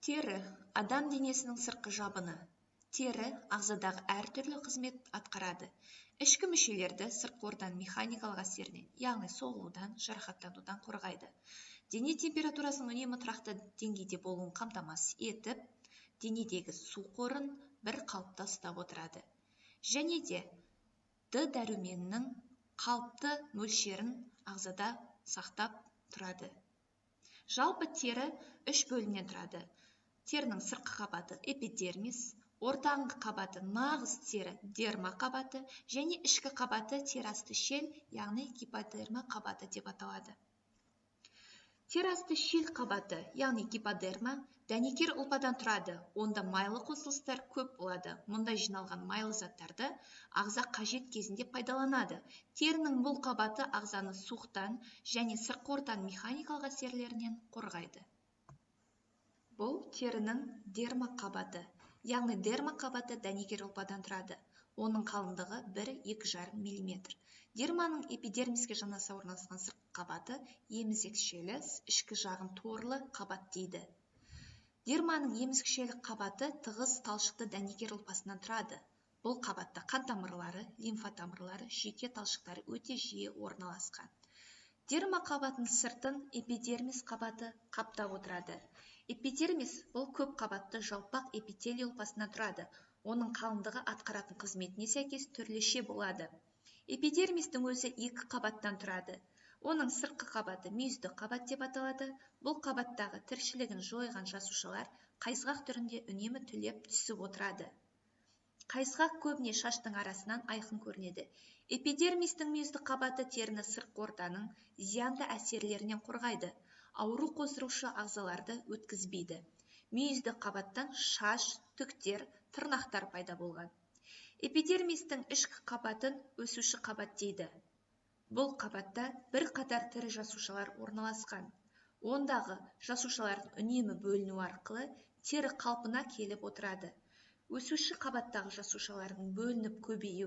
Тері – адам денесінің сыртқы жабыны. Тері ағзадағы әртүрлі қызмет атқарады. Ішкі мүшелерді сыртқы ортаның механикалық әсерінен, яғни соғылудан, жарақаттанудан қорғайды. Дене температурасының үнемі тұрақты деңгейде болуын қамтамасыз етіп, денедегі су қорын бір қалыпта ұстап отырады. Және де Д дәруменінің қалыпты мөлшерін ағзада сақтап тұрады. Жалпы тері үш бөлімнен тұрады. Терінің сыртқы қабаты эпидермис, ортаңғы қабаты нағыз тері дерма қабаты және ішкі қабаты тері асты шел, яғни гиподерма қабаты деп аталады. Тері асты шел қабаты, яғни гиподерма, дәнекер ұлпадан тұрады. Онда майлы қосылыстар көп болады. Мұнда жиналған майлы заттарды ағза қажет кезінде пайдаланады. Терінің бұл қабаты ағзаны суықтан және сыртқы ортаның механикалық әсерлерінен қорғайды. Бұл терінің дерма қабаты, яғни дерма қабаты дәнекер ұлпадан тұрады. Оның қалыңдығы 1-2,5 мм. Дерманың эпидермиске жанаса орналасқан сыртқы қабаты емізікшелі, ішкі жағын торлы қабат дейді. Дерманың емізікшелі қабаты тығыз талшықты дәнекер ұлпасынан тұрады. Бұл қабатта қан тамырлары, лимфа тамырлары, жүйке талшықтары өте жиі орналасқан. Дерма қабатының сыртын эпидермис қабаты қаптап отырады. Эпидермис бұл көп қабатты жалпақ эпителий ұлпасынан тұрады. Оның қалыңдығы атқаратын қызметіне сәйкес түрліше болады. Эпидермистің өзі екі қабаттан тұрады. Оның сыртқы қабаты мүйізді қабат деп аталады. Бұл қабаттағы тіршілігін жойған жасушалар қайызғақ түрінде үнемі түлеп түсіп отырады. Қайызғақ көбіне шаштың арасынан айқын көрінеді. Эпидермистің мүйізді қабаты теріні сыртқы ортаның зиянды әсерлерінен қорғайды. Ауру қоздырушы ағзаларды өткізбейді. Мүйізді қабаттан шаш, түктер, тырнақтар пайда болған. Эпидермистің ішкі қабатын өсуші қабат дейді. Бұл қабатта бір қатар тірі жасушалар орналасқан. Ондағы жасушалардың үнемі бөліну арқылы тері қалпына келіп отырады. Өсуші қабаттағы жасушалардың бөлініп көбеюі